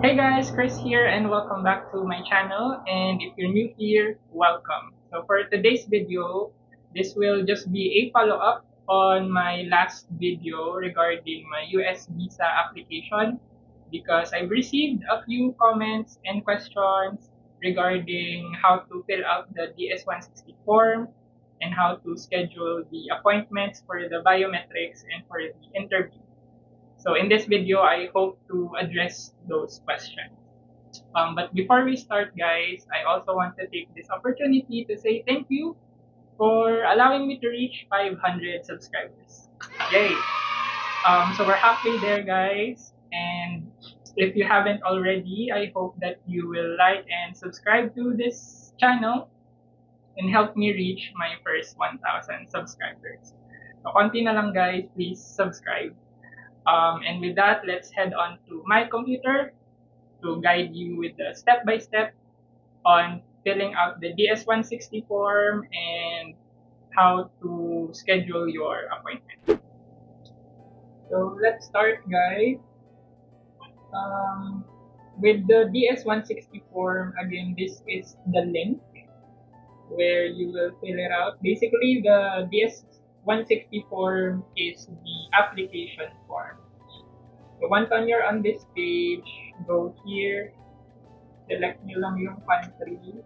Hey guys, Chris here and welcome back to my channel, and if you're new here, welcome. So for today's video, this will just be a follow-up on my last video regarding my US visa application because I've received a few comments and questions regarding how to fill out the DS-160 form and how to schedule the appointments for the biometrics and for the interview. So in this video, I hope to address those questions. But before we start, guys, I also want to take this opportunity to say thank you for allowing me to reach 500 subscribers. Yay! So we're halfway there, guys. And if you haven't already, I hope that you will like and subscribe to this channel and help me reach my first 1,000 subscribers. So, konti na lang, guys. Please subscribe. And with that, let's head on to my computer to guide you with the step-by-step on filling out the DS-160 form and how to schedule your appointment. So let's start, guys. With the DS-160 form, again, this is the link where you will fill it out. Basically, the DS-160 form is the application form. So once you're on this page, go here, select nyo lang yung country.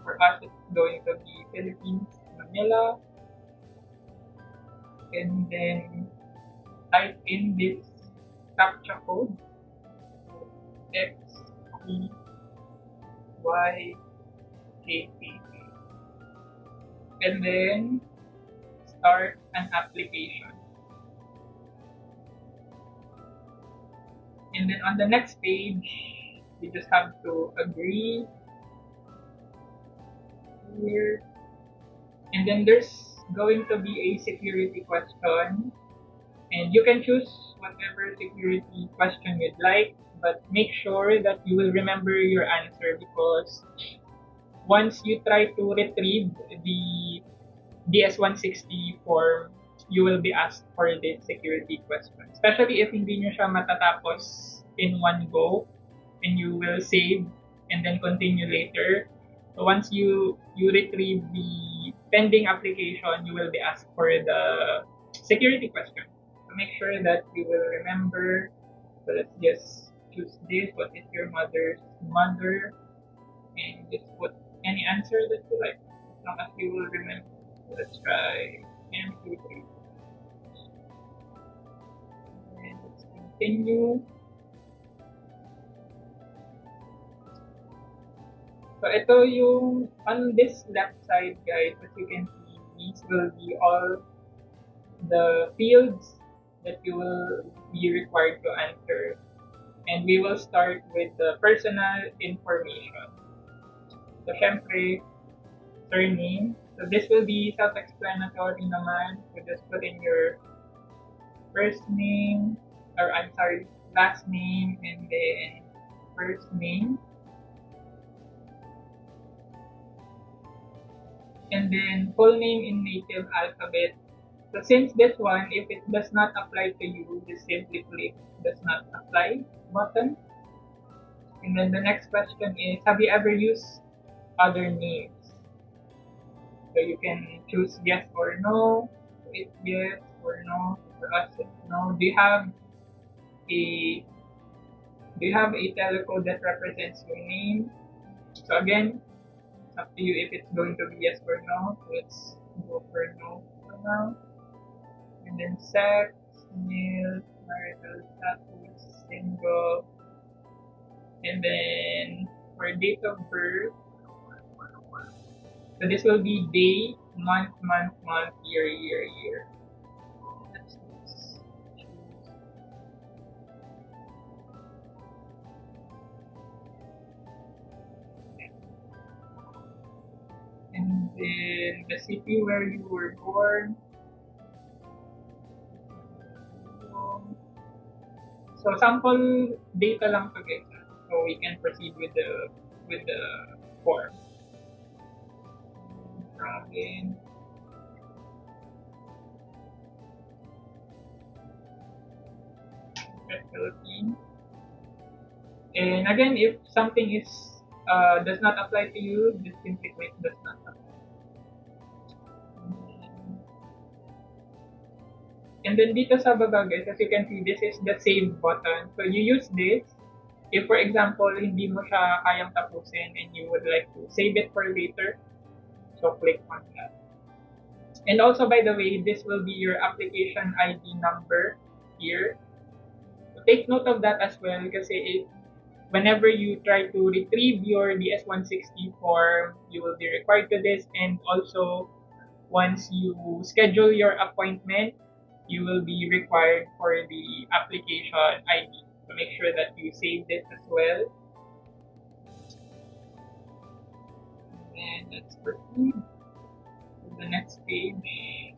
For us, it's going to be Philippines, Manila. And then type in this CAPTCHA code. X, E, Y, K, P. And then start an application. And then on the next page, you just have to agree here. And then there's going to be a security question. And you can choose whatever security question you'd like, but make sure that you will remember your answer because once you try to retrieve the DS-160 form, you will be asked for this security question. Especially if hindi nyo siya matatapos in one go and you will save and then continue later. So once you retrieve the pending application, you will be asked for the security question. So make sure that you will remember. So let's just choose this. What is your mother's mother? And just put any answer that you like as long as you will remember. So let's try M23. And let's continue. So ito yung on this left side, guys, as you can see, these will be all the fields that you will be required to answer. And we will start with the personal information. So syempre, surname. So this will be self-explanatory naman. So just put in your first name, or I'm sorry, last name, and then first name. And then full name in native alphabet. So since this one, if it does not apply to you, just simply click does not apply button. And then the next question is, have you ever used other names? So you can choose yes or no. So it's yes or no. For us, it's no. Do you have a telecode that represents your name? So again, it's up to you if it's going to be yes or no. So let's go for no for now. And then sex, male, marital status, single. And then for date of birth, so this will be day, month, year. Let's choose. And then the city where you were born. So sample data lang to guys. So we can proceed with the form. Province. Philippines. And again, if something is does not apply to you, just simply click does not apply. And then dito sa baba guys, as you can see, this is the save button. So you use this if for example, hindi mo siya kayang tapusin and you would like to save it for later. So click on that. And also by the way, this will be your application ID number here. So take note of that as well kasi whenever you try to retrieve your DS-160 form, you will be required to this, and also once you schedule your appointment, you will be required for the application ID. So make sure that you save this as well. And let's proceed to the next page.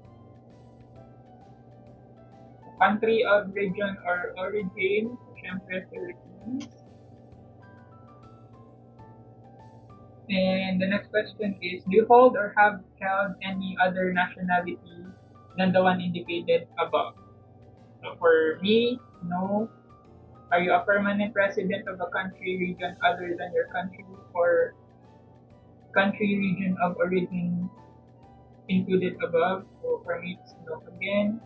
Country of region or origin, syempre Philippines. And the next question is, do you hold or have held any other nationality than the one indicated above? So for me, no. Are you a permanent resident of a country, region other than your country, or country, region of origin included above? So for me, it's no again.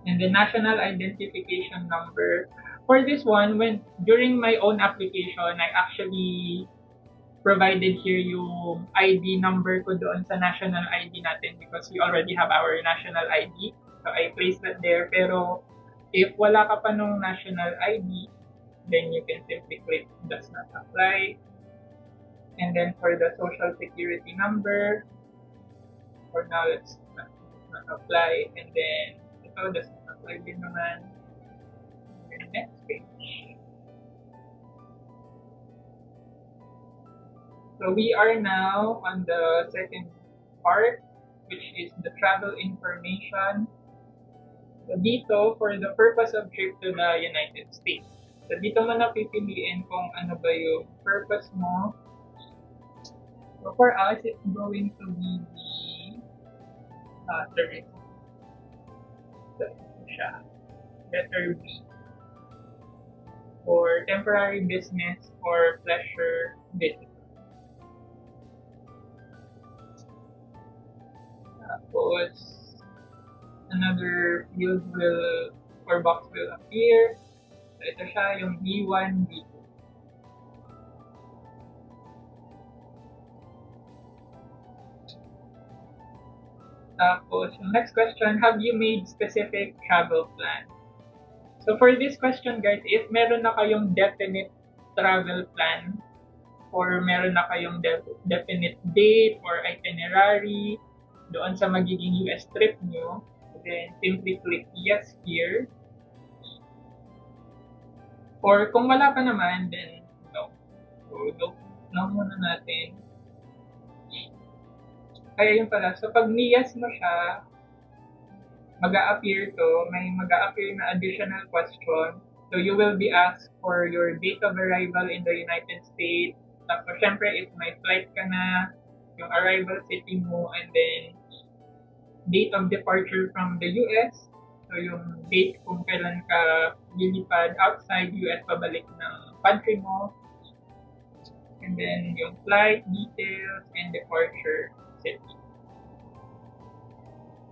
And the national identification number. For this one, when during my own application, I actually provided here yung ID number ko doon sa national ID natin because we already have our national ID. So I placed that there. Pero if wala ka pa nung national ID, then you can simply click does not apply. And then for the social security number, for now let's not apply. And then ito does not apply din naman. And then next page. So we are now on the second part, which is the travel information. So dito, for the purpose of trip to the United States. So dito mo na pipiliin kung ano ba yung purpose mo. So for us, it's going to be the tourism. So siya, letter B. For temporary business or pleasure visit. Tapos, another field will, or box will appear. So, ito siya, yung B1, B2. Tapos, yung next question, have you made specific travel plan? So, for this question, guys, if meron na kayong definite travel plan, or meron na kayong definite date or itinerary, doon sa magiging US trip nyo, then simply click yes here. Or kung wala pa naman, then no. So, no muna natin. Kaya yun pala. So, pag ni-yes mo siya, mag-a-appear to, may mag-a-appear na additional question. So, you will be asked for your date of arrival in the United States. Tapos, syempre, if may flight ka na, yung arrival city mo, and then date of departure from the US. So, yung date kung kailan ka lilipad outside US pabalik ng country mo. And then, yung flight details and departure city.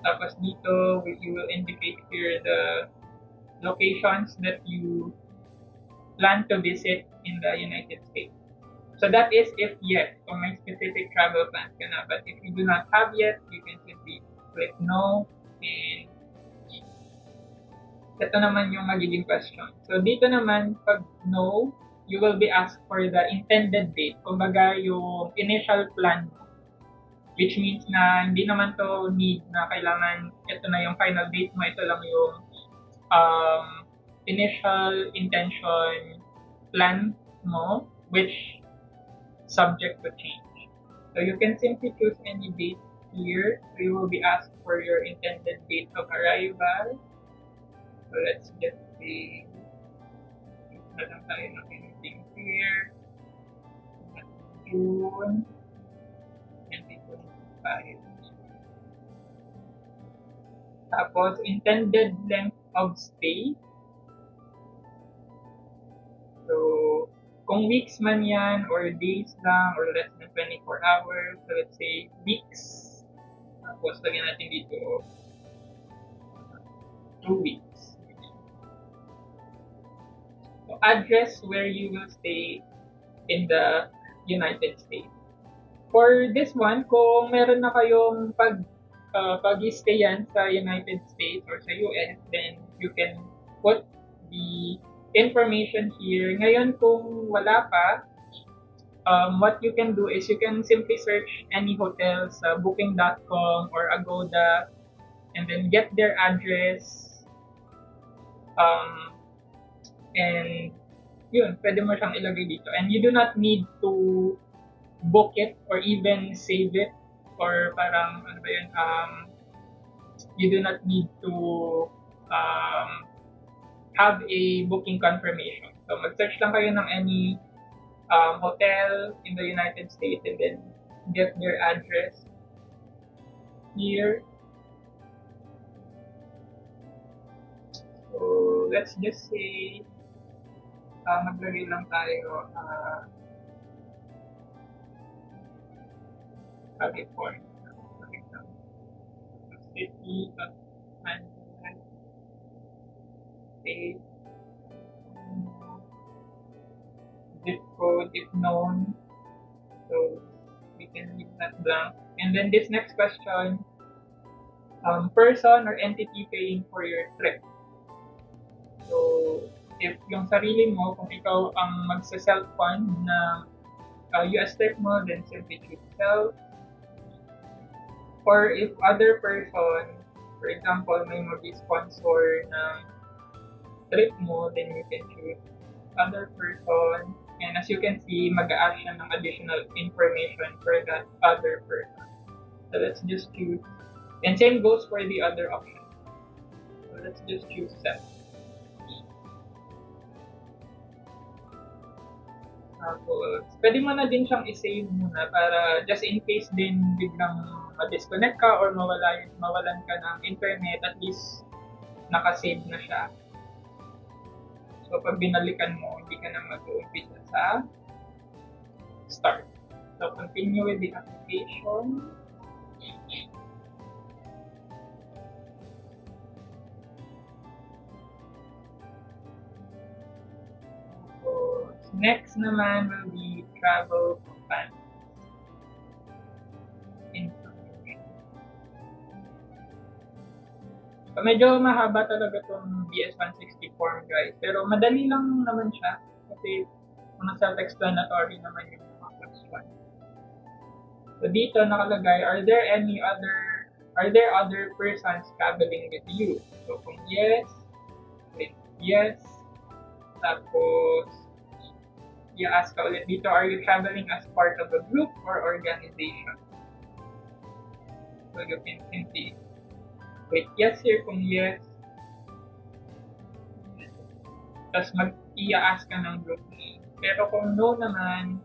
Tapos dito, you will indicate here the locations that you plan to visit in the United States. So that is if yes, kung may specific travel plans ka na. But if you do not have yet, you can simply click no, and ito naman yung magiging question. So dito naman, pag no, you will be asked for the intended date. Kumbaga yung initial plan mo. Which means na hindi naman to need na kailangan ito na yung final date mo, ito lang yung initial intention plan mo, which subject to change. So you can simply choose any date here. So you will be asked for your intended date of arrival. So let's just say, na lang tayo ng anything here. June 2025. Tapos, intended length of stay. So, kung weeks man yan, or days lang, or less than 24 hours, so let's say weeks, tapos lagyan natin dito 2 weeks. So, address where you will stay in the United States. For this one, kung meron na kayong pag-stayan sa United States or sa US, then you can put the information here. Ngayon, kung wala pa, what you can do is you can simply search any hotel sa booking.com or Agoda and then get their address. And yun, pwede mo siyang ilagay dito. And you do not need to book it or even save it, or parang ano ba yun, you do not need to have a booking confirmation. So mag-search lang kayo ng any hotel in the United States and then get their address here. So let's just say maglagay lang tayo California. City of Manila, state, zip code if known, so we can leave that blank. And then this next question, person or entity paying for your trip. So if yung sarili mo, kung ikaw ang magsa-self-fund na US trip mo, then simply choose self. Or if other person, for example, may mag-sponsor ng trip mo, then you can choose other person. And as you can see, mag-a-add siya ng additional information for that other person. So let's just choose. And same goes for the other option. So let's just choose self. Tapos, pwede mo na din siyang i-save muna para just in case din biglang ma-disconnect ka or mawalan ka ng internet, at least nakasave na siya. So, pag binalikan mo, hindi ka na mag-uumpisa sa start. So, continue with the application. Next naman will be travel companion information. So, medyo mahaba talaga itong DS-160 form, guys. Pero madali lang naman siya kasi mga self-explanatory naman yung mga question. So, dito nakalagay, are there other persons traveling with you? So, kung yes, click yes. Tapos, i-ask ka ulit dito, are you traveling as part of a group or organization? So you can simply click yes here kung yes. Tapos mag-i-ask ka ng group name. Pero kung no naman,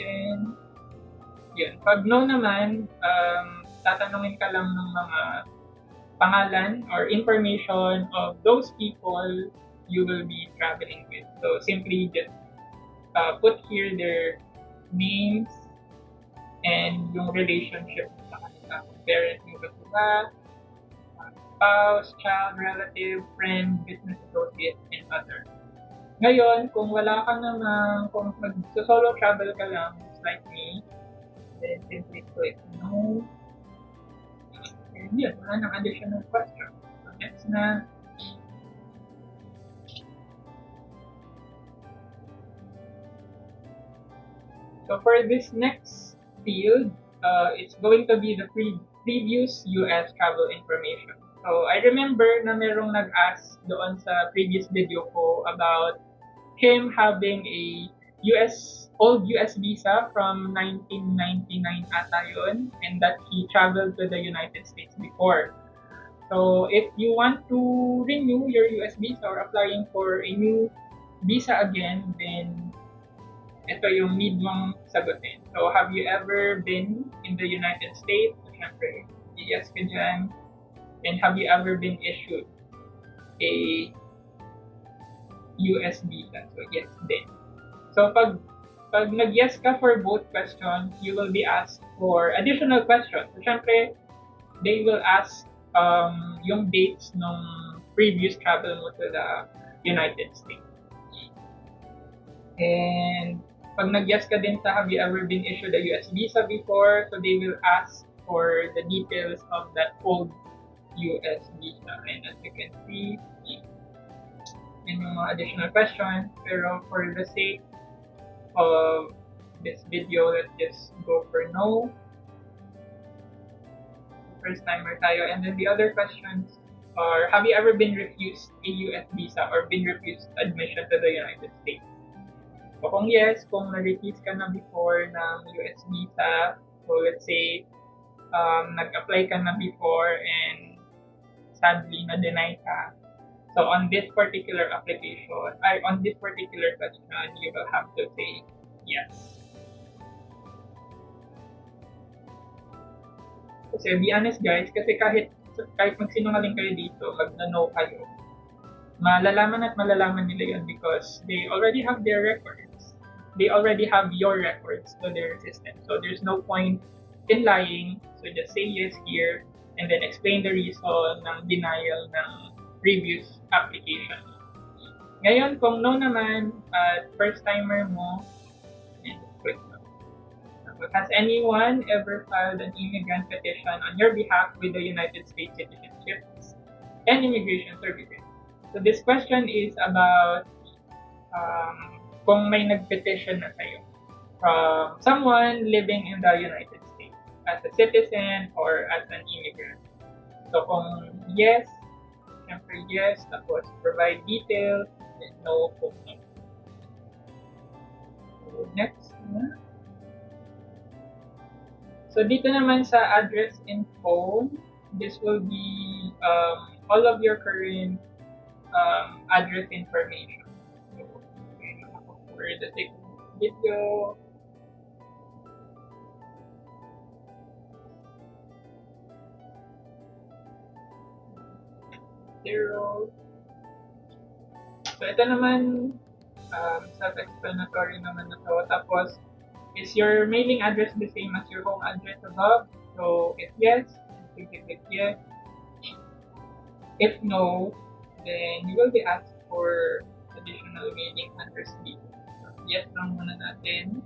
then, yun. Pag no naman, tatanungin ka lang ng mga pangalan or information of those people you will be traveling with. So simply just put here their names and yung relationship sa kanila. Parent mo ba sila, spouse, child, relative, friend, business associate, and other. Ngayon, kung wala ka naman, kung mag-solo travel ka lang, just like me, then simply click no. And yun, wala nang additional question. So next na. So for this next field, it's going to be the previous US travel information. So I remember na merong nag-ask doon sa previous video ko about him having a old US visa from 1999 ata yun, and that he traveled to the United States before. So if you want to renew your US visa or applying for a new visa again, then ito yung need mong sagutin. So, have you ever been in the United States? So, syempre, yes ka dyan. And have you ever been issued a US visa. So yes din. So pag nag-yes ka for both questions, you will be asked for additional questions. So syempre, they will ask yung dates ng previous travel mo to the United States. And pag nag-yes ka din sa have you ever been issued a US visa before, so they will ask for the details of that old US visa. And as you can see, yun yung mga additional questions. Pero for the sake of this video, let's just go for no. First timer tayo. And then the other questions are, have you ever been refused a US visa or been refused admission to the United States? So kung yes, kung na-refuse ka na before ng US visa, so let's say, nag-apply ka na before and sadly na-deny ka. So on this particular application, on this particular question, you will have to say yes. Kasi be honest guys, kasi kahit magsinungaling kayo dito, mag-no kayo, malalaman at malalaman nila yun because they already have their records. They already have your records to their system. So there's no point in lying. So just say yes here and then explain the reason ng denial ng previous application. Ngayon, kung no naman at first timer mo, and click no. Has anyone ever filed an immigrant petition on your behalf with the United States Citizenship and Immigration Services? So this question is about kung may nag-petition na sa'yo from someone living in the United States as a citizen or as an immigrant. So kung yes, syempre yes, tapos provide details, then no, kung no. So next na. So dito naman sa address and phone, this will be all of your current address information. For the sake of video, zero. So ito naman, self-explanatory naman na to. Tapos, is your mailing address the same as your home address above? So if yes, click yes. If no, then you will be asked for additional mailing address dito. Yes lang muna natin.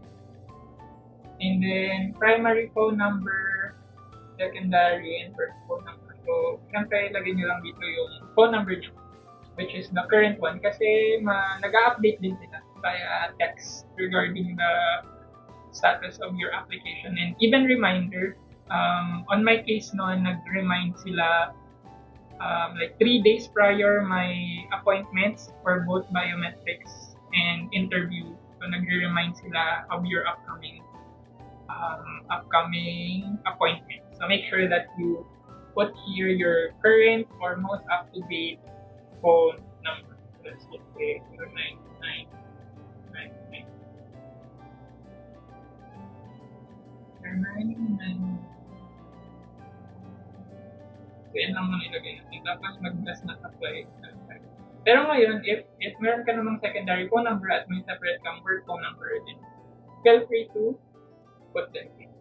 And then, primary phone number, secondary, and first phone number. So, syempre, ilagay nyo lang dito yung phone number nyo, which is the current one. Kasi, nag-update din sila via text regarding the status of your application. And even reminder, on my case noon, nag-remind sila like 3 days prior my appointments for both biometrics and interview. So nagre-remind sila of your upcoming appointment. So make sure that you put here your current or most up-to-date phone number. Let's just say 09999. 099. So yan lang muna ilagay natin. Tapos mag-gas na apply. Pero ngayon, if meron ka namang secondary phone number at may separate kang work phone number, then feel free to put them in.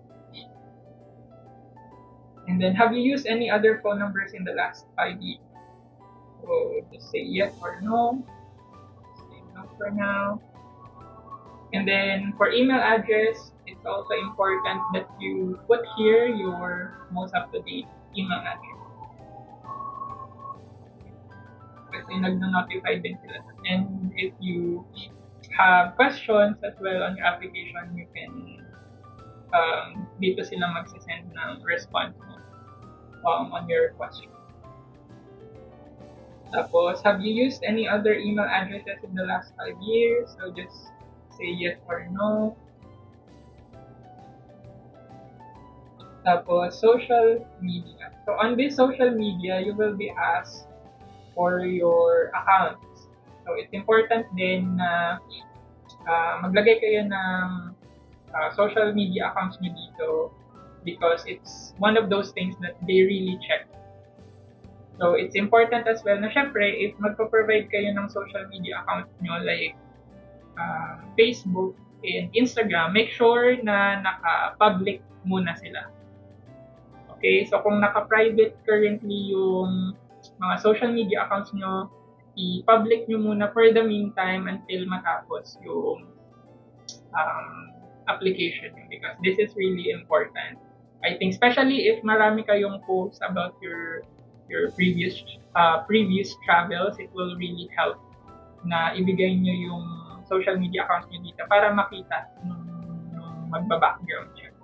And then, have you used any other phone numbers in the last 5 years? So, just say yes or no. Say no for now. And then, for email address, it's also important that you put here your most up-to-date email address. Kasi nag-notify din sila. And if you have questions as well on your application, you can dito sila magsisend ng response mo on your question. Tapos, have you used any other email addresses in the last 5 years? So just say yes or no. Tapos, social media. So on this social media, you will be asked for your accounts. So, it's important din na maglagay kayo ng social media accounts nyo dito because it's one of those things that they really check. So, it's important as well na syempre, if magpo-provide kayo ng social media account nyo like Facebook and Instagram, make sure na naka-public muna sila. Okay? So, kung naka-private currently yung mga social media accounts nyo, i-public nyo muna for the meantime until matapos yung application nyo because this is really important. I think especially if marami kayong posts about your previous travels, it will really help na ibigay nyo yung social media accounts nyo dito para makita nung magba-background check.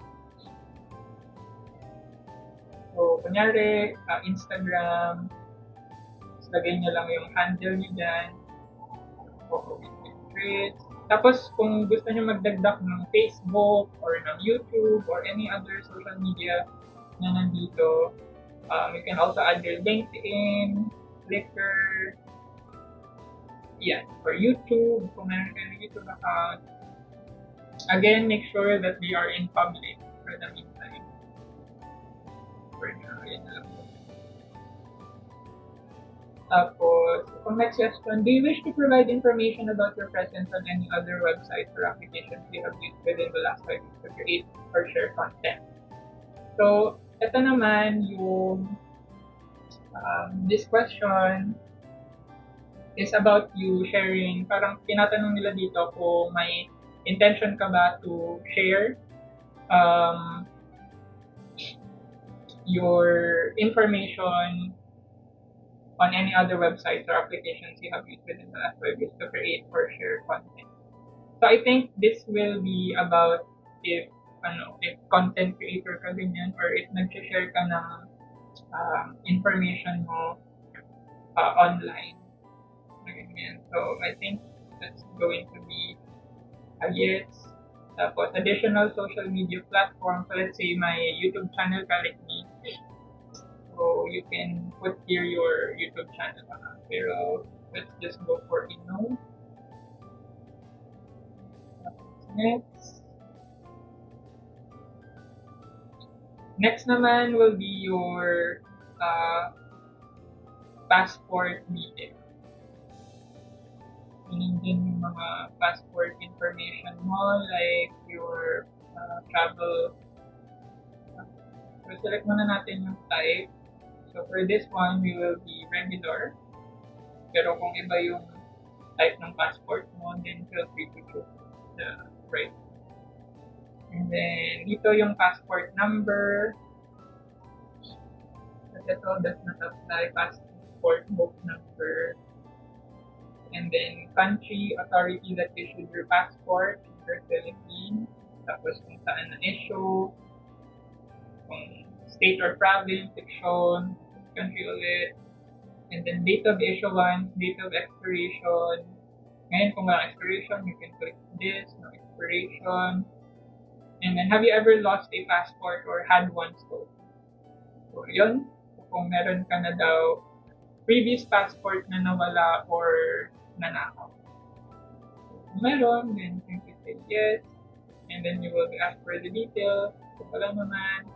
So, kunyari, Instagram, lagay nyo lang yung handle nyo dyan. Tapos, kung gusto nyo magdagdag ng Facebook or ng YouTube or any other social media na nandito, you can also add your LinkedIn, Flickr, for YouTube, kung meron kayo ng YouTube account. Again, make sure that they are in public for the meantime. For now, yan na lang. Tapos, kung next question, do you wish to provide information about your presence on any other websites or applications you have used within the last 5 years to create or share content? So, ito naman yung this question is about you sharing. Parang tinatanong nila dito kung may intention ka ba to share your information on any other websites or applications you have used within the last 5 years to create or share content. So I think this will be about if content creator ka ganyan or if nag-share ka ng information mo online. Ganyan. So I think that's going to be a yes. Tapos additional social media platforms. So let's say my YouTube channel currently. So you can put here your YouTube channel. Pero let's just go for no. Next naman will be your passport details. Meaning din yung mga passport information mo, like your travel. So select muna natin yung type. So for this one, we will be regular. Pero kung iba yung type ng passport mo, then feel free to choose the right. And then dito yung passport number. But ito does not apply. Passport book number. And then country, authority that issued your passport, your Philippines. Tapos kung saan na-issue. Kung state or province, section, country ulit. And then date of issuance, date of expiration. Ngayon kung walang expiration, you can click this, no expiration. And then, have you ever lost a passport or had one stolen? So, yun. Kung meron ka na daw previous passport na nawala or nanakaw. Kung meron, then you can say yes. And then you will be asked for the details. Kung wala naman,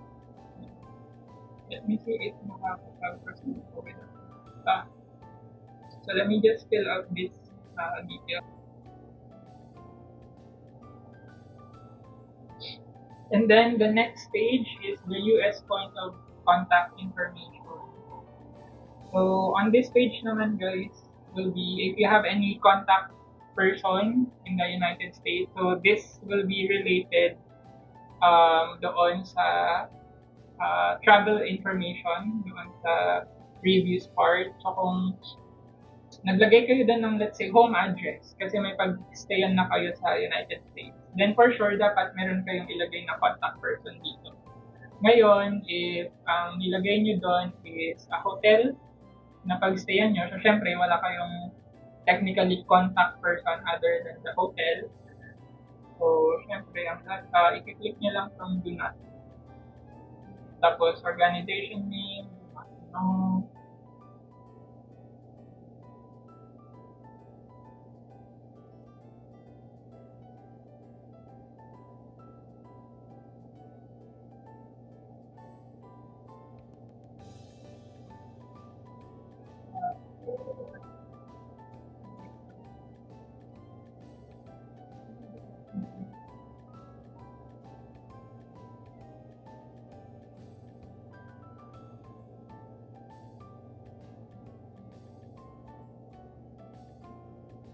let me see if makakapag-proceed ko with that. So, let me just fill out this detail. And then the next page is the US point of contact information. So on this page naman guys, will be if you have any contact person in the United States. So this will be related doon sa travel information, doon sa previous part. So kung naglagay kayo din ng let's say home address kasi may pag-stayan na kayo sa United States, then for sure dapat meron kayong ilagay na contact person dito. Ngayon, if ang nilagay nyo doon is a hotel na pag-stayan nyo, so syempre wala kayong technically contact person other than the hotel. So syempre, i-click nyo lang from do not. Tapos organization name, no.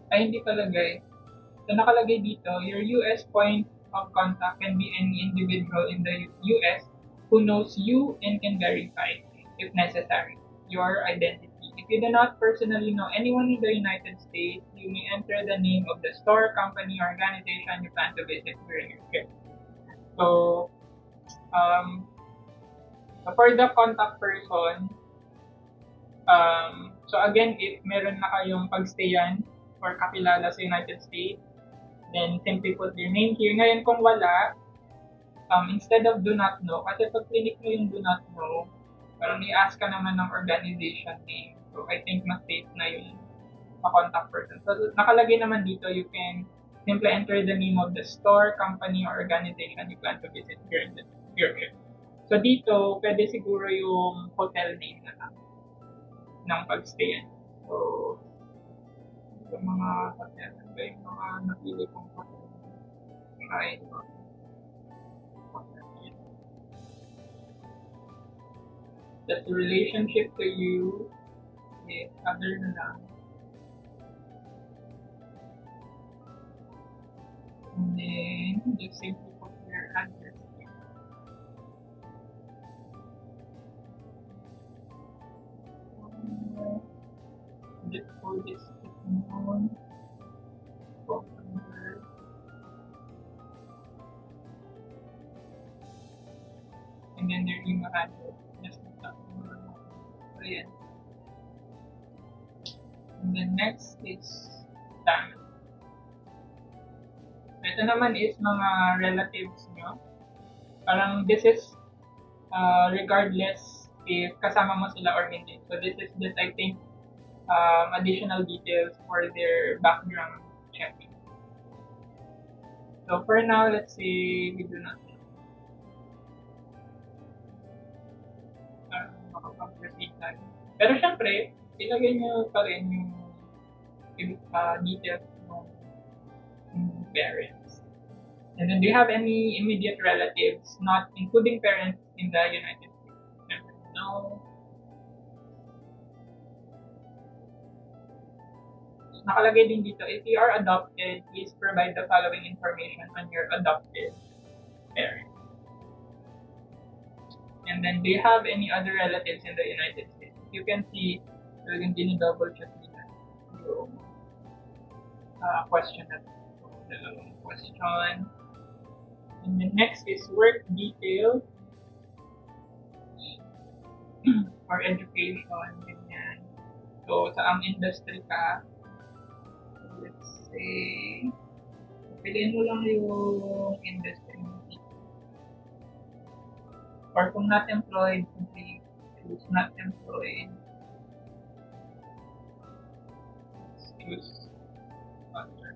Ay, hindi palagay. So, nakalagay dito, your US point of contact can be any individual in the US who knows you and can verify, if necessary, your identity. If you do not personally know anyone in the United States, you may enter the name of the store, company, or organization you plan to visit during your trip. So, um, for the contact person, so again, if meron na kayong pagstayan or kakilala sa United States, then simply put your name here. Ngayon, kung wala, instead of do not know, kasi pag clinic mo yung do not know, parang i-ask ka naman ng organization name. So, I think mas safe na yung contact person. So, nakalagay naman dito, you can simply enter the name of the store, company, or organization you plan to visit during your trip. So, dito, pwede siguro yung hotel name na lang ng pagstayan. So, yung mga hotel, yung mga napili kong hotel. Try that the relationship to you is other na lang. And then, just simply put your address here. Zip code is known. Phone number. And then their email address. Just like that. So, yeah. And then next is family. Ito naman is mga relatives nyo. Parang this is regardless if kasama mo sila or hindi. So this is just, I think, additional details for their background checking. So for now, let's say we do not know. Makapag-proceed tayo. Pero syempre, ilagay nyo pa rin yung details ng parents. And then, do you have any immediate relatives, not including parents, in the United States? No. Nakalagay din dito, if you are adopted, please provide the following information on your adopted parents. And then, do you have any other relatives in the United States? You can see, talagang double check nila yung question natin. Dalawang question. And the next is work detail or education. Ganyan. So, saang industry ka? Let's say, piliin mo lang yung industry mo. Or kung not employed, simply choose not employed. Let's choose other.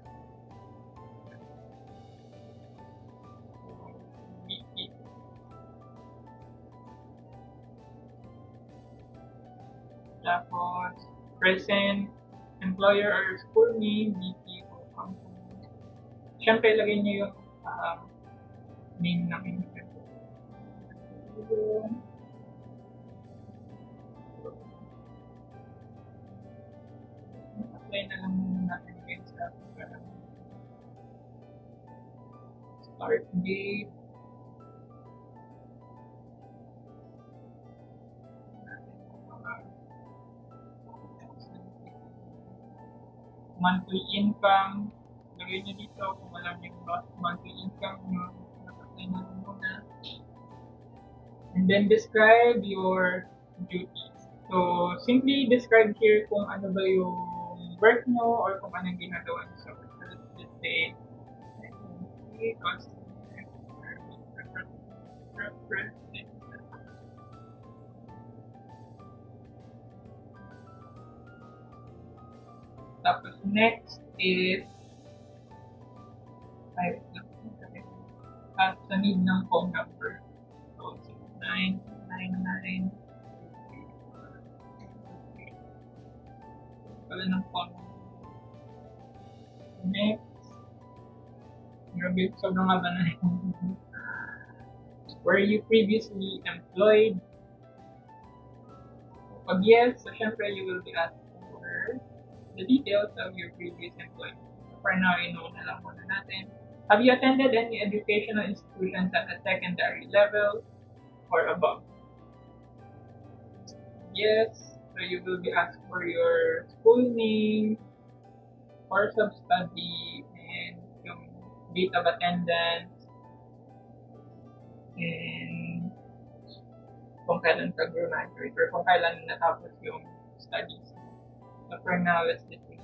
Tapos, present employer or school name, BP or company. Siyempre, lagay niyo yung name ng individual. Apply na lang natin guys sa start date. Monthly income, lagay nyo dito kung alam nyo yung monthly income nyo, nakapay na muna. And then describe your duties. So, simply describe here kung ano ba yung work nyo or kung anong ginagawa nyo sa work. So, let's just say, tapos next is sa need ng phone number. So 6999 pala ng phone number. Next, grabe, sobrang haba na yun. Were you previously employed? Pag yes, so syempre you will be asked for the details of your previous employment. So for now, know na lang muna natin. Have you attended any educational institutions at the secondary level or above? Yes, so you will be asked for your school name, course of study, and yung date of attendance, and kung kailan ka graduate or kung kailan natapos yung studies. So for now, let's just see.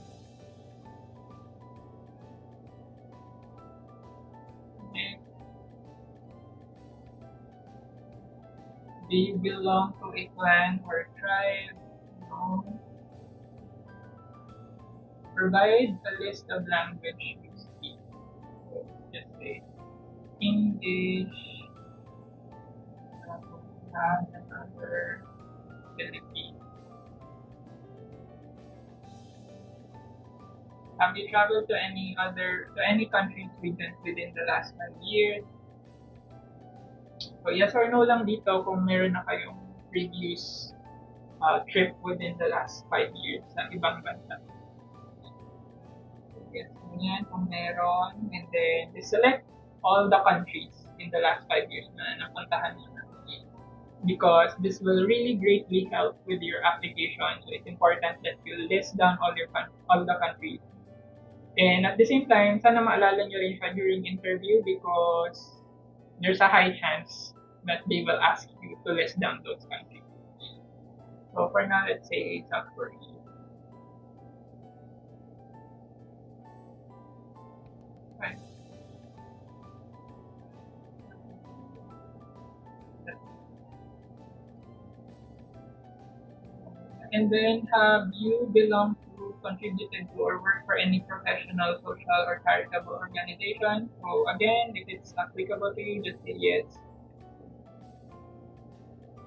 Do you belong to a clan or tribe? No. Provide a list of language you speak. So just say English, another Philippines. Have you traveled to any countries within the last 5 years? So yes or no lang dito kung meron na kayong previous trip within the last 5 years sa ibang bansa. So yes mo yan kung meron, and then select all the countries in the last 5 years na napuntahan mo na. Because this will really greatly help with your application. So it's important that you list down all the countries. And at the same time, sana maalala nyo rin siya during interview because there's a high chance that they will ask you to list down those countries. So for now, let's say South Korea. Right. And then, have you belonged to, contributed to, or worked for any professional, social, or charitable organization? So again, if it's applicable to you, just say yes.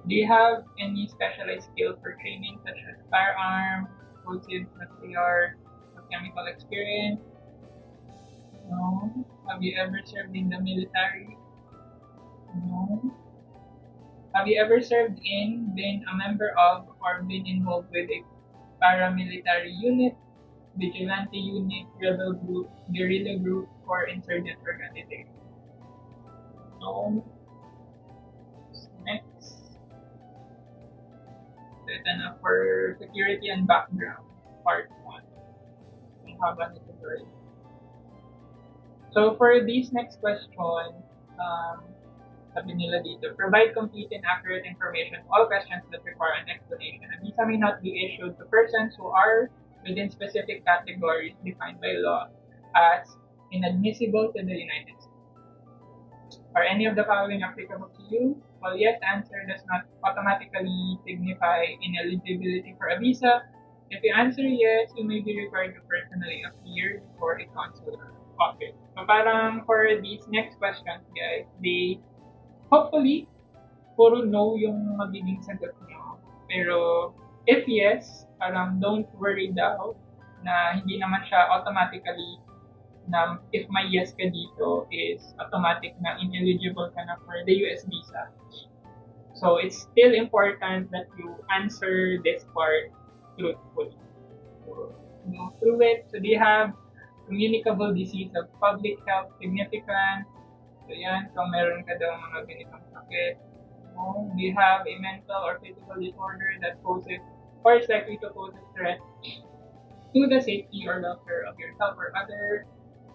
Do you have any specialized skill for training, such as firearm, explosive, nuclear, or chemical experience? No. Have you ever served in the military? No. Have you ever served in, been a member of, or been involved with a paramilitary unit, vigilante unit, rebel group, guerrilla group, or insurgent organization? No. Next. So ito na for security and background, part 1. Ang haba nito guys. So for this next question, sabi nila dito, provide complete and accurate information on all questions that require an explanation. A visa may not be issued to persons who are within specific categories defined by law as inadmissible to the United States. Are any of the following applicable to you? Well, yes, answer does not automatically signify ineligibility for a visa. If you answer yes, you may be required to personally appear before a consular office. So parang for these next questions, guys, they hopefully, puro no yung magiging sagot nyo. Pero, if yes, parang don't worry daw na hindi naman siya automatically na if may yes ka dito is automatic na ineligible ka na for the US visa. So, it's still important that you answer this part truthfully. So, go through it. So, they have communicable disease of public health significance. So yan, kung meron ka daw mga ganitong sakit. Do you have a mental or physical disorder that poses or is likely to pose a threat to the safety or welfare of yourself or others?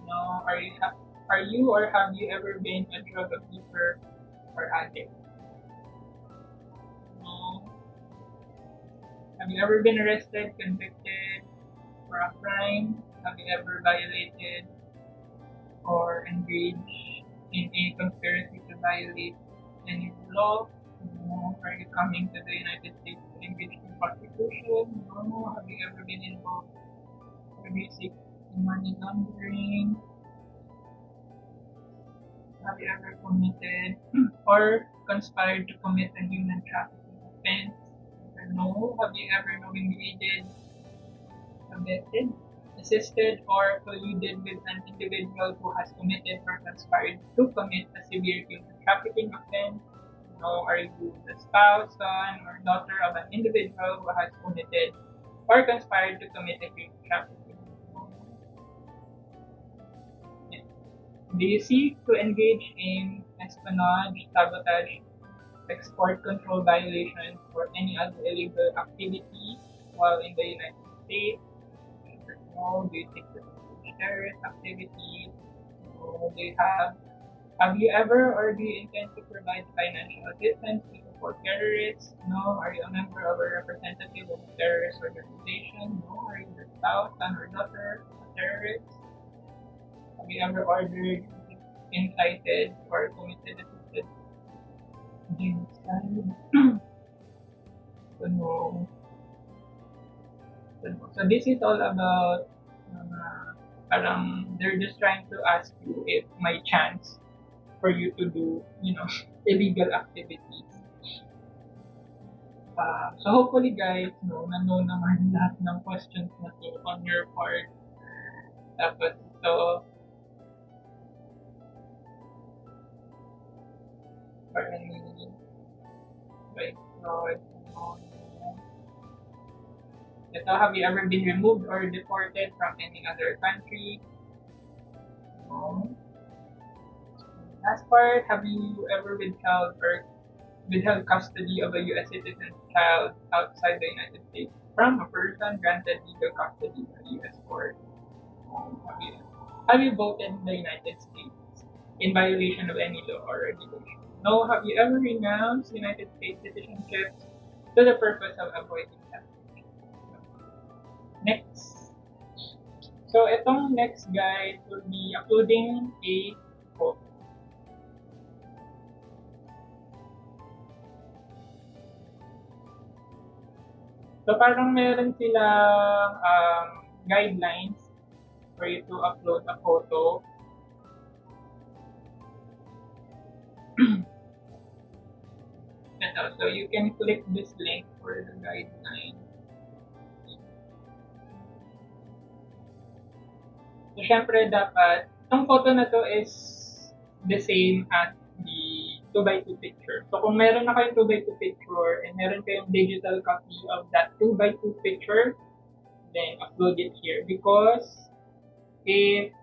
No. Are you or have you ever been a drug abuser or addict? No. Have you ever been arrested, convicted for a crime? Have you ever violated or engaged in a conspiracy to violate any law? No. Are you coming to the United States to engage in prostitution? No. Have you ever been involved in basic money laundering? Have you ever committed or conspired to commit a human trafficking offense? No. Have you ever knowingly abetted, assisted, or colluded with an individual who has committed or conspired to commit a severe human trafficking offense? No. Are you the spouse, son, or daughter of an individual who has committed or conspired to commit a human trafficking. Yeah. Do you seek to engage in espionage, sabotage, export control violations, or any other illegal activity while in the United States? No. Do you seek to engage terrorist activities? No. Have you ever or do you intend to provide financial assistance to support terrorists? No. Are you a member of a representative of a terrorist organization? No. Are you the spouse, son, or daughter of a terrorist? Have you ever ordered, incited, or committed assisted genocide? So no. So, no. So this is all about parang they're just trying to ask you if my chance for you to do, illegal activities. So hopefully guys, no, na-know naman lahat ng questions na to on your part. Tapos ito, parang like, ito, have you ever been removed or deported from any other country? No. Last part, have you ever withheld custody of a U.S. citizen child outside the United States from a person granted legal custody by a U.S. court? Have you voted in the United States in violation of any law or regulation? No. Have you ever renounced United States citizenship to the purpose of avoiding taxation? Next. So, itong next guide will be uploading a photo. So, parang meron silang guidelines for you to upload a photo. Ito, so you can click this link for the guideline. So, syempre dapat, itong photo na to is the same as the 2x2 picture. So, kung meron na kayong 2x2 picture and meron kayong digital copy of that 2x2 picture, then upload it here. Because if,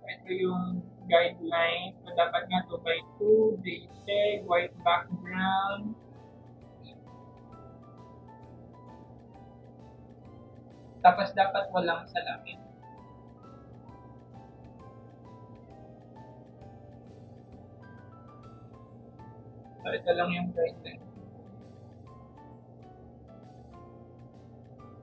ito yung guideline, so dapat nga 2x2, JPEG, white background, tapos dapat walang salamin. So, ito lang yung guideline.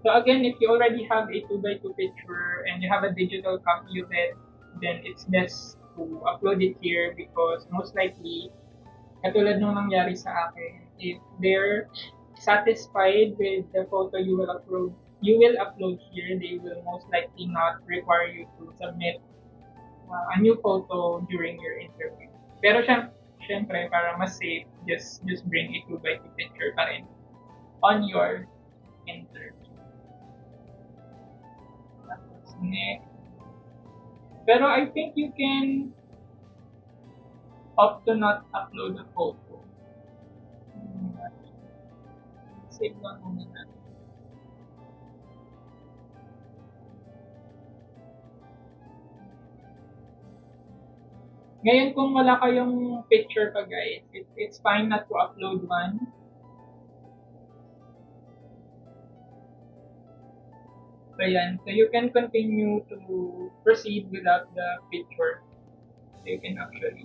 So again, if you already have a 2x2 picture and you have a digital copy of it, then it's best to upload it here because most likely, katulad nung nangyari sa akin, if they're satisfied with the photo you will upload here, they will most likely not require you to submit a new photo during your interview. Pero syempre, para mas safe, just bring a 2x2 picture pa rin on your interview. Next. Pero I think you can opt to not upload a photo. Save lang muna natin. Ngayon, kung wala kayong picture pa guys, it's fine not to upload one. So, yan. So, you can continue to proceed without the picture. So, you can actually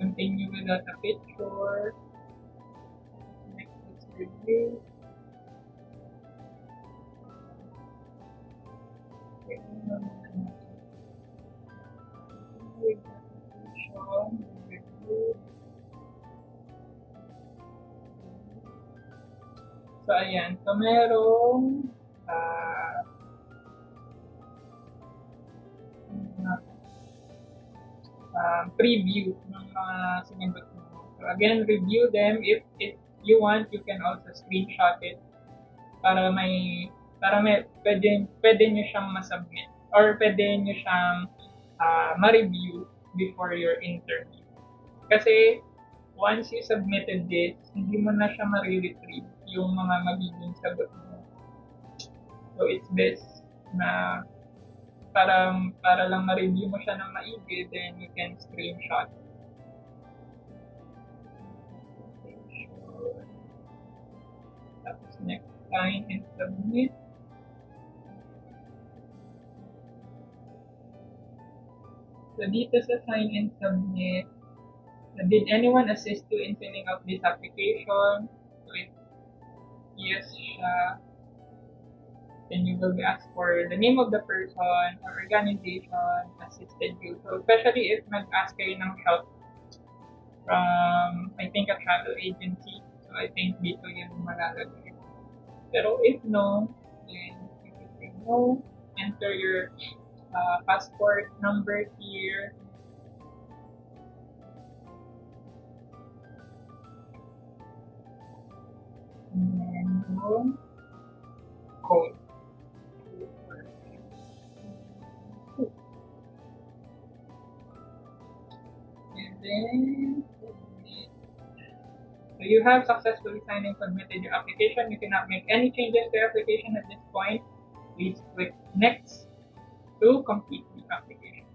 continue without the picture. Next is review. So, ayan. So, merong preview ng mga sinagot mo. So again, review them. If you want, you can also screenshot it para pwede nyo siyang masubmit or pwede nyo siyang ma-review before your interview. Kasi once you submitted this, hindi mo na siya ma-retrieve yung mga magiging sagot mo. So it's best na para lang ma-review mo siya ng maigi, then you can screenshot. Tapos next, sign and submit. So dito sa sign and submit, did anyone assist you in filling out this application? So if yes siya, then you will be asked for the name of the person or organization assisted you. So especially if nag-ask kayo ng help from, I think, a travel agency. So I think dito yung malalagay. Pero if no, then you can say no. Enter your passport number here. And then yung code. And then so you have successfully signed and submitted your application. You cannot make any changes to your application at this point. Please click next to complete the application.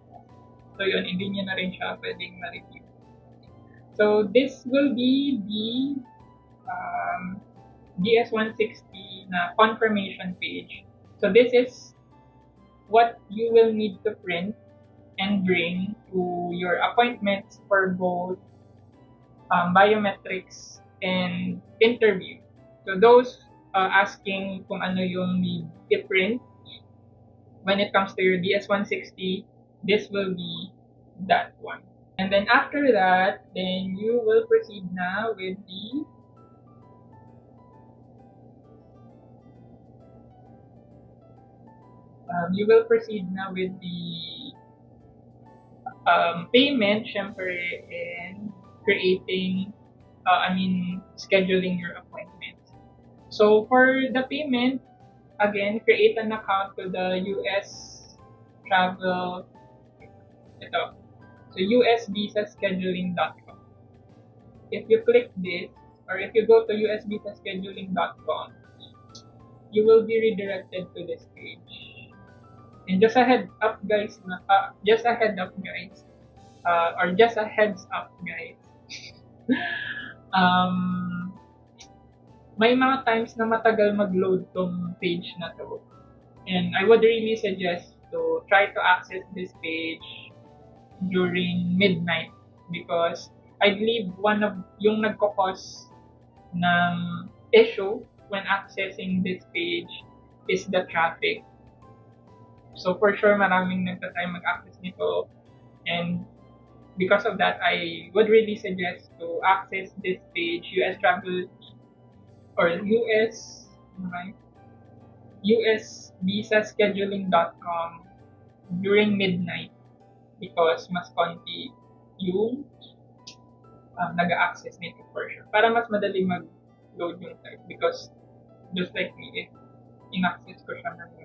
So yun, hindi nyo na rin siya pwedeng ma-review. So this will be the DS-160 na confirmation page. So this is what you will need to print and bring to your appointments for both biometrics and interview. So those asking kung ano yung need i-print when it comes to your DS-160, this will be that one. And then after that, then you will proceed na with the payment, syempre, and creating, scheduling your appointments. So for the payment, again, create an account to the US Travel, so usvisascheduling.com. If you click this, or if you go to usvisascheduling.com, you will be redirected to this page. And just a heads up, guys, may mga times na matagal mag-load tong page na to. And I would really suggest to try to access this page during midnight because I believe one of yung nagko-cause ng issue when accessing this page is the traffic. So for sure, maraming nagtatry mag-access nito. And because of that, I would really suggest to access this page, US Travel or usvisascheduling.com during midnight because mas konti yung nag-access nito for sure. Para mas madali mag-load yung site because just like me, if in-access ko siya naman.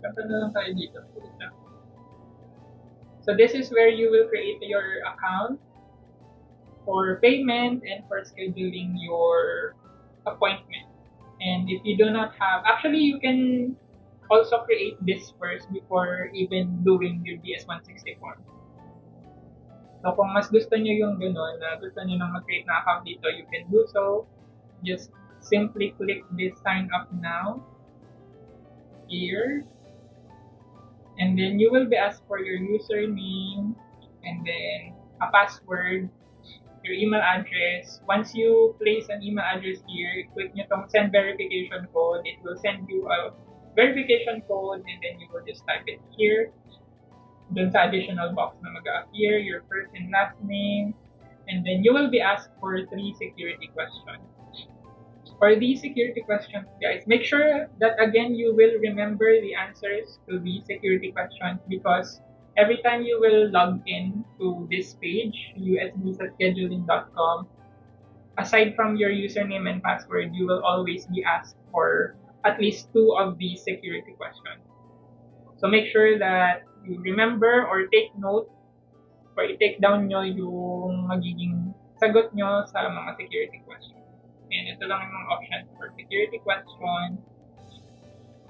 Kanta na lang tayo dito. So this is where you will create your account for payment and for scheduling your appointment. And if you do not have, actually you can also create this first before even doing your DS-160 form. So kung mas gusto nyo yung gano'n, na gusto nyo nang mag-create na account dito, you can do so. Just simply click this sign up now here. And then you will be asked for your username and then a password, your email address. Once you place an email address here, click nyo tong send verification code. It will send you a verification code and then you will just type it here. Dun sa additional box na mag-appear, your first and last name. And then you will be asked for 3 security questions. For these security questions, guys, make sure that again you will remember the answers to these security questions because every time you will log in to this page, usvisascheduling.com, aside from your username and password, you will always be asked for at least 2 of these security questions. So make sure that you remember or take note or i-take down nyo yung magiging sagot nyo sa mga security questions. And ito lang yung mga options for security question.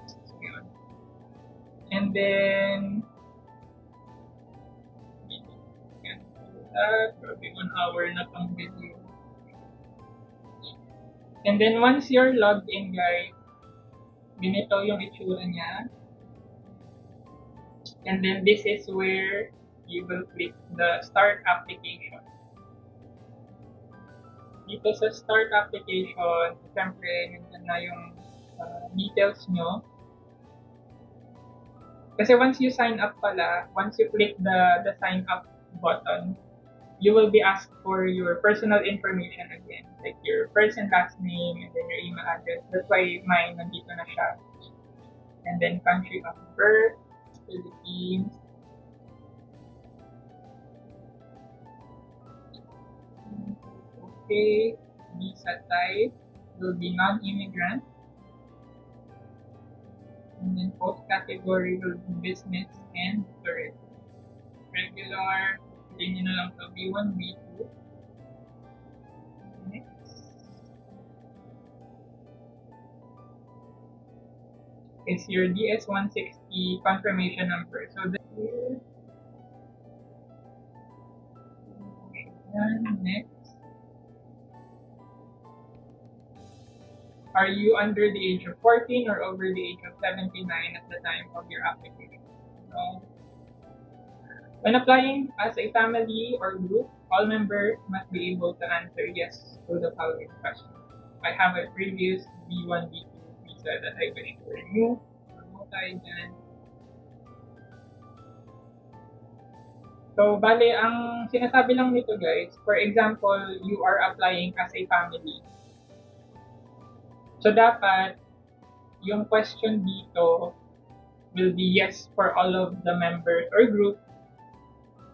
So, yun. And then, probably 1 hour na pang video. And then, once you're logged in, guys, ganito yung itsura niya. And then, this is where you will click the Start Application. Dito sa Start Application, siyempre, nandun na yung details nyo. Kasi once you sign up pala, once you click the sign up button, you will be asked for your personal information again, like your first and last name, and then your email address. That's why mine nandito na siya. And then country of birth, Philippines. Okay, visa type will be non-immigrant. And then post category will be business and tourism. Regular, hindi nyo na lang to B1, B2. Next. Is your DS-160 confirmation number. So here. Next. Are you under the age of 14 or over the age of 79 at the time of your application? So, when applying as a family or group, all members must be able to answer yes to the following questions. I have a previous B1, B2 visa that I wish to renew. So, bale, ang sinasabi lang nito guys, for example, you are applying as a family. So, dapat, yung question dito will be yes for all of the members or group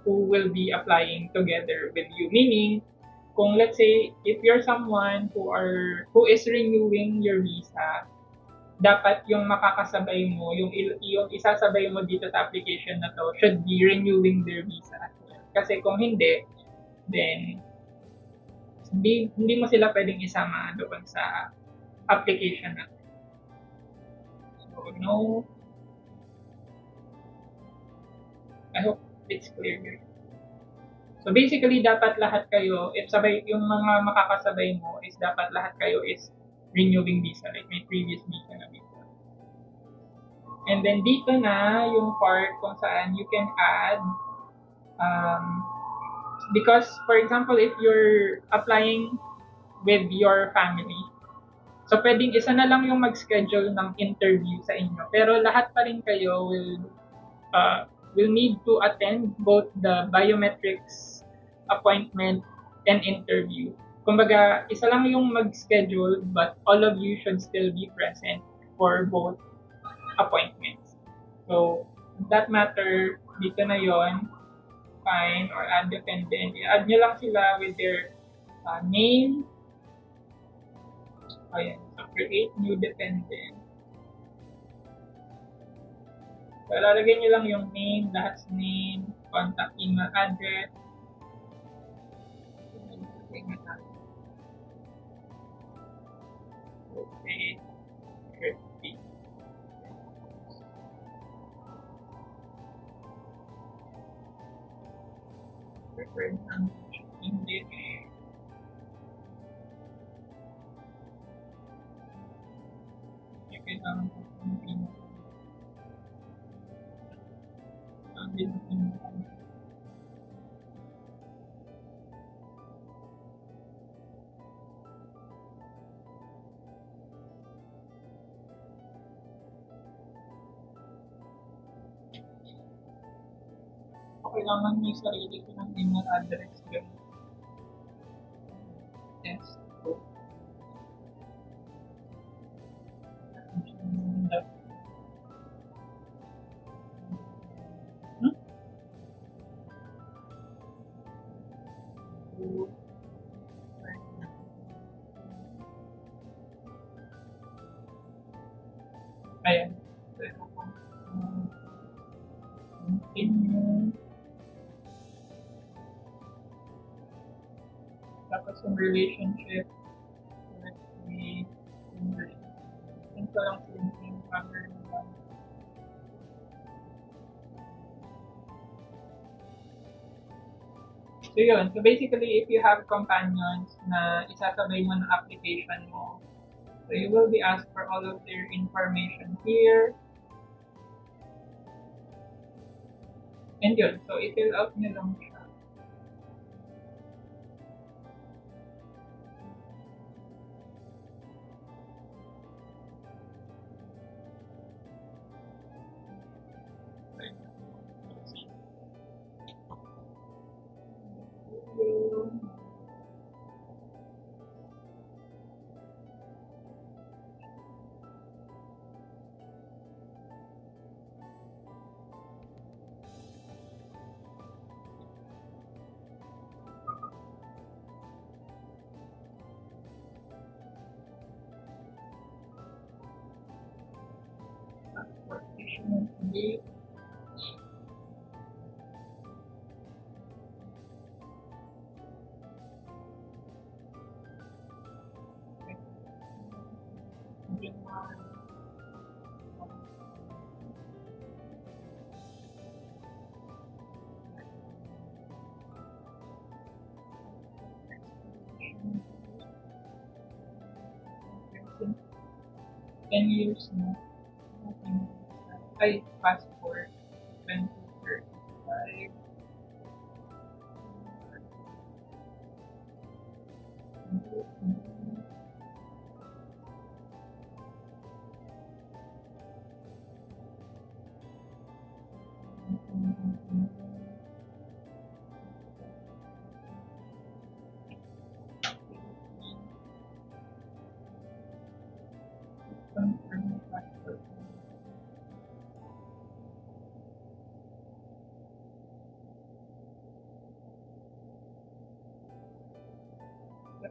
who will be applying together with you. Meaning, kung let's say, if you're someone who is renewing your visa, dapat yung makakasabay mo, yung isasabay mo dito sa application na to, should be renewing their visa as well. Kasi kung hindi, then, hindi mo sila pwedeng isama doon sa application natin. So, no. I hope it's clear here. So, basically, dapat lahat kayo, if sabay, yung mga makakasabay mo, is dapat lahat kayo is renewing visa, like may previous visa na visa. And then, dito na yung part kung saan you can add, because, for example, if you're applying with your family, so, pwedeng isa na lang yung mag-schedule ng interview sa inyo. Pero lahat pa rin kayo will need to attend both the biometrics appointment and interview. Kumbaga, isa lang yung mag-schedule but all of you should still be present for both appointments. So, that matter, dito na yon, find or add dependent. I-add nyo lang sila with their name. Ayan. So, create new dependent. So, lalagay nyo lang yung name, last name, contact email address. Okay. Repeat. Preferred language, English. Kailangan may sarili ko ng email address yun. Yes. Ayan. Continue. some relationship. Let's say, think ko lang yung cover naman. So yun, so basically if you have companions na isasabay mo ng application mo, so you will be asked for all of their information here. And yun, so i-fill out nyo lang siya. Date. Ten years na. Ay, passport. 2035.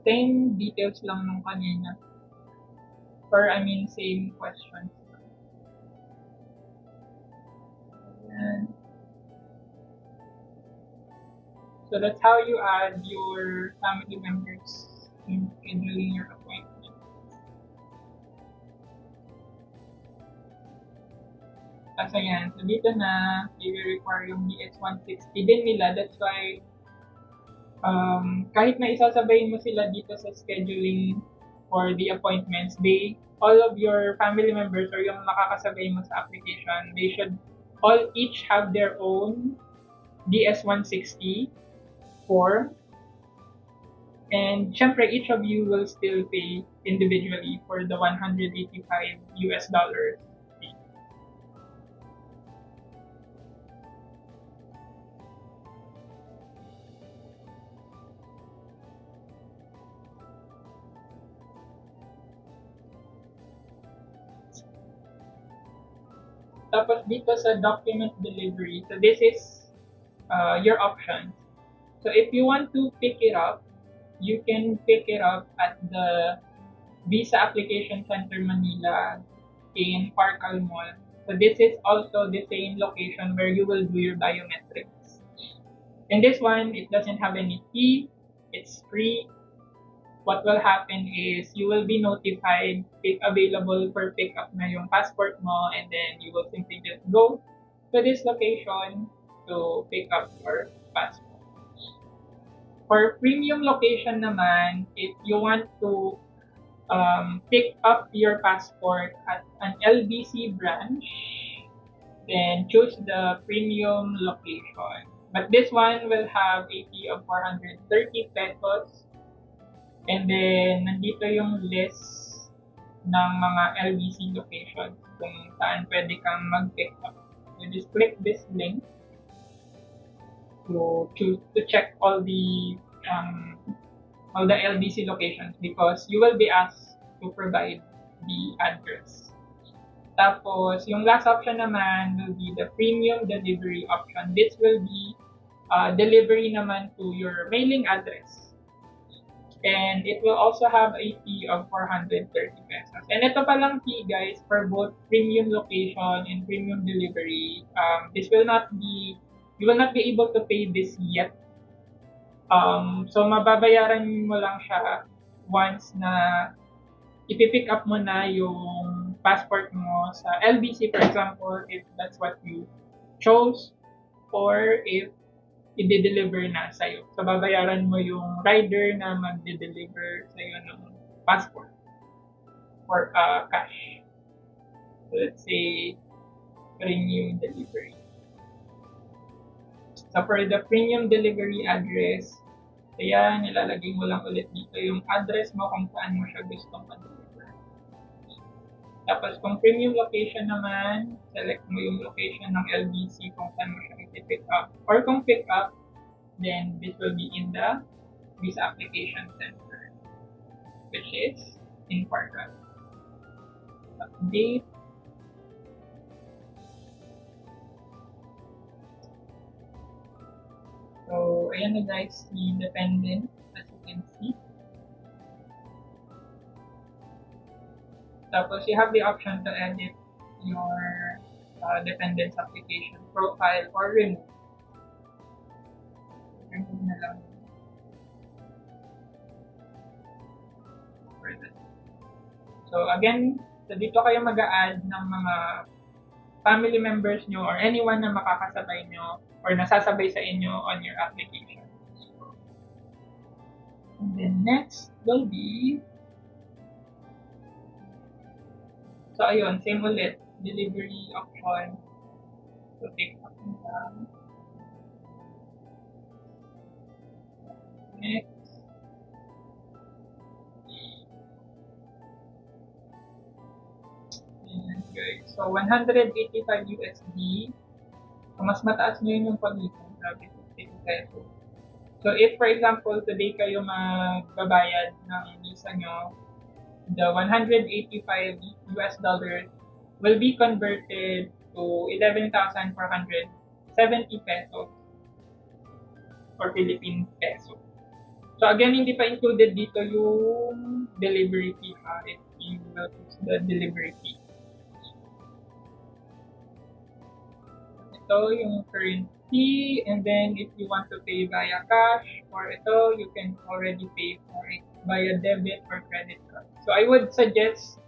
Same details lang nung kanina. Or I mean, same questions. Ayan. So that's how you add your family members in scheduling your appointment. Tapos ayan, so dito na, they will require yung DS-160 din nila. That's why kahit na isasabayin mo sila dito sa scheduling for the appointments, all of your family members or yung makakasabay mo sa application, they should all each have their own DS-160 form. And syempre, each of you will still pay individually for the $185 fee. Tapos dito sa document delivery, so this is your options. So if you want to pick it up, you can pick it up at the Visa Application Center Manila in Parcal Mall. So this is also the same location where you will do your biometrics. In this one, it doesn't have any fee, it's free. What will happen is you will be notified if available for pickup na yung passport mo, and then you will simply just go to this location to pick up your passport. For premium location naman, if you want to pick up your passport at an LBC branch, then choose the premium location. But this one will have a fee of 430 pesos. And then, nandito yung list ng mga LBC locations kung saan pwede kang mag-pick up. So, just click this link to check all the LBC locations because you will be asked to provide the address. Tapos, yung last option naman will be the premium delivery option. This will be delivery naman to your mailing address. And it will also have a fee of 430 pesos. And ito palang fee, guys, for both premium location and premium delivery. You will not be able to pay this yet So mababayaran mo lang siya once na ipipick up mo na yung passport mo sa LBC, for example, if that's what you chose, or if i-deliver na sa'yo. So, babayaran mo yung rider na magde-deliver sa'yo ng passport or cash. So, let's say, premium delivery. So, for the premium delivery address, kaya nilalagay mo lang ulit dito yung address mo kung saan mo siya gustong ma-deliver. Tapos, kung premium location naman, select mo yung location ng LBC kung saan mo siya i-pick up. Or kung pick up, then this will be in the visa application center, which is in Parkland. Update. So, ayan na guys, the dependent, as you can see. Tapos, you have the option to edit your dependent's application profile or remove. Remove na lang. So, again, so dito kayo mag-a-add ng mga family members nyo or anyone na makakasabay nyo or nasasabay sa inyo on your application. And then next will be, so ayun, same ulit, delivery option. So pick up and down. Next. Ayan guys. So 185 USD. So mas mataas nyo yung pagitan. Grabe, 50 pesos. So if for example, today kayo magbabayad ng visa nyo, the 185 US dollars will be converted to 11,470 pesos or Philippine peso. So again, hindi pa included dito yung delivery fee if you will use the delivery fee. Ito yung current fee, and then if you want to pay via cash or ito, you can already pay for it via debit or credit card. So I would suggest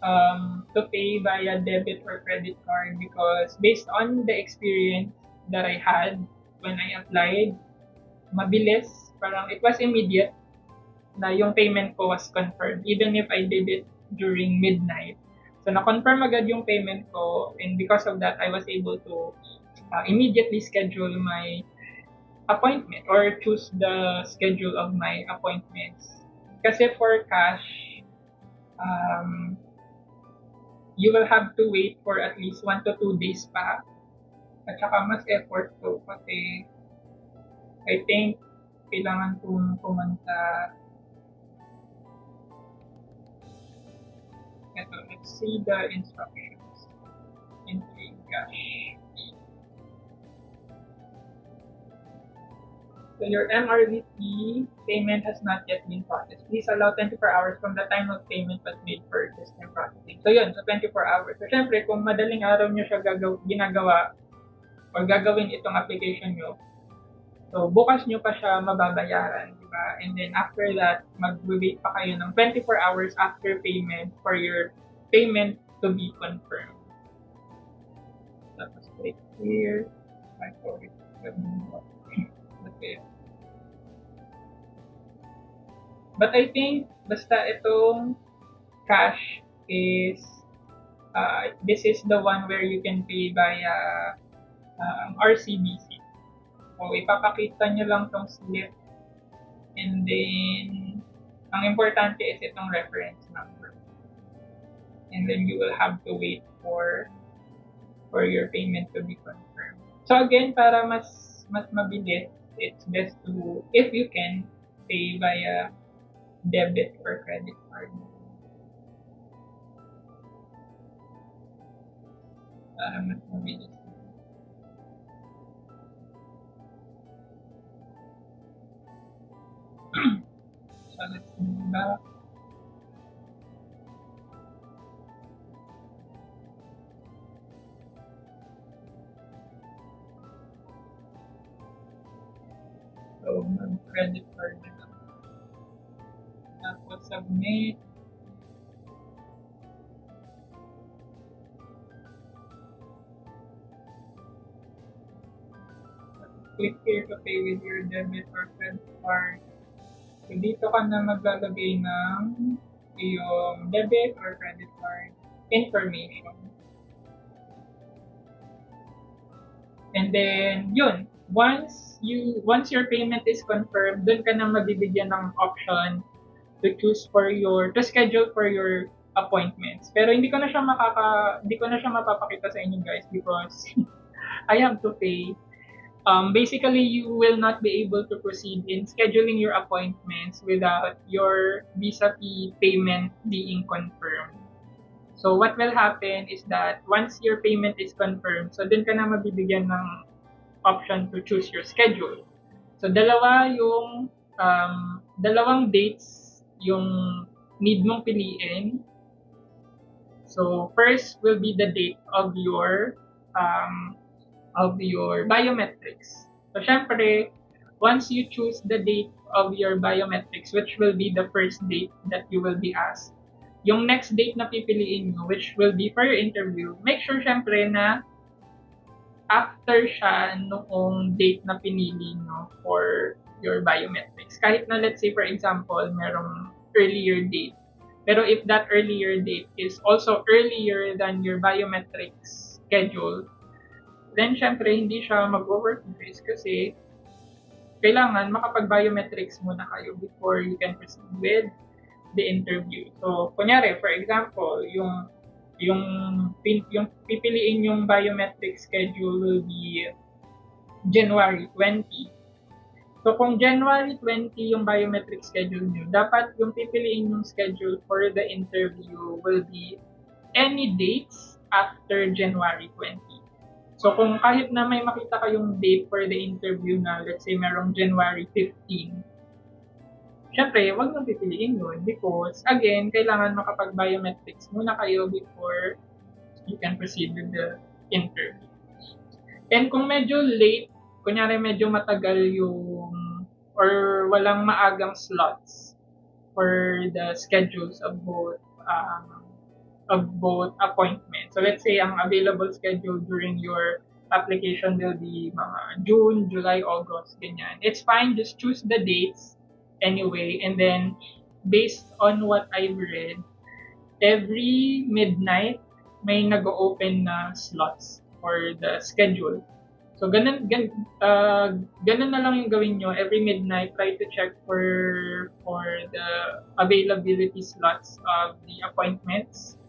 to pay via debit or credit card because based on the experience that I had when I applied, mabilis, parang it was immediate na yung payment ko was confirmed even if I did it during midnight. So na-confirm agad yung payment ko, and because of that, I was able to immediately schedule my appointment or choose the schedule of my appointments. Kasi for cash, you will have to wait for at least 1 to 2 days pa. At saka mas effort to kasi I think kailangan kong pumunta. Ito, let's see the instructions in cash. So your MRVP payment has not yet been processed. Please allow 24 hours from the time of payment was made for system processing. So yun, so 24 hours. So syempre, kung madaling araw nyo siya ginagawa or gagawin itong application nyo, so bukas nyo pa siya mababayaran, di ba? And then after that, mag-wait pa kayo ng 24 hours after payment for your payment to be confirmed. Tapos click here. Okay. But I think basta itong cash is this is the one where you can pay via RCBC. So ipapakita nyo lang tong slip, and then ang importante is itong reference number. And then you will have to wait for your payment to be confirmed. So again, para mas mabilis, it's best to, if you can, pay via debit or credit card. Para mas mabilis. So let's move back. So credit card na lang. Tapos submit. Click here to pay with your debit or credit card. So, dito ka na maglalagay ng iyong debit or credit card information. And then, yun. Once your payment is confirmed, dun ka na mabibigyan ng option to schedule for your appointments. Pero hindi ko na siya mapapakita sa inyo guys because I have to pay. Basically, you will not be able to proceed in scheduling your appointments without your visa fee payment being confirmed. So what will happen is that once your payment is confirmed, so dun ka na mabibigyan ng option to choose your schedule. So dalawang dates yung need mong piliin. So first will be the date of your biometrics. So syempre, once you choose the date of your biometrics, which will be the first date that you will be asked, yung next date na pipiliin nyo, which will be for your interview, make sure syempre na after siya noong date na pinili nyo for your biometrics. Kahit na let's say for example, merong earlier date. Pero if that earlier date is also earlier than your biometrics schedule, then syempre hindi siya mag-work guys kasi kailangan makapag-biometrics muna kayo before you can proceed with the interview. So, kunyari, for example, yung pipiliin yung biometric schedule will be January 20. So, kung January 20 yung biometric schedule nyo, dapat yung pipiliin yung schedule for the interview will be any dates after January 20. So, kung kahit na may makita kayong date for the interview na, let's say, merong January 15, syempre, wag nang pipiliin yun because, again, kailangan makapag-biometrics muna kayo before you can proceed with the interview. And kung medyo late, kunyari medyo matagal or walang maagang slots for the schedules of both appointments. So let's say ang available schedule during your application will be mga June, July, August, ganyan. It's fine, just choose the dates anyway, and then based on what I've read, every midnight may nag-open na slots for the schedule. So ganun na lang yung gawin nyo. Every midnight, try to check for the availability slots of the appointments.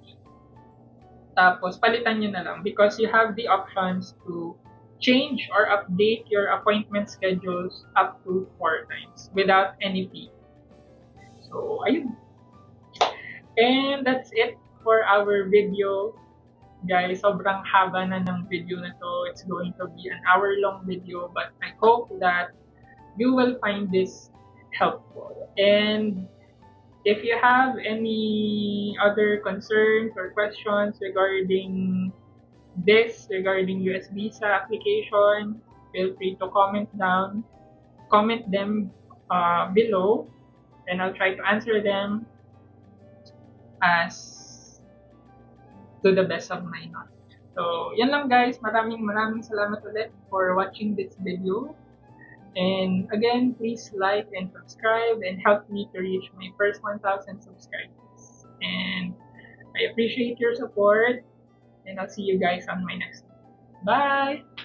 Tapos, palitan nyo na lang because you have the options to change or update your appointment schedules up to 4 times without any fee. So, ayun. And that's it for our video. Guys, sobrang haba na ng video na to. It's going to be an hour-long video, but I hope that you will find this helpful. And if you have any other concerns or questions regarding US visa application, feel free to comment them below, and I'll try to answer them as to the best of my knowledge. So, yan lang guys. Maraming salamat ulit for watching this video. And again, please like and subscribe and help me to reach my first 1,000 subscribers. And I appreciate your support, and I'll see you guys on my next video. Bye!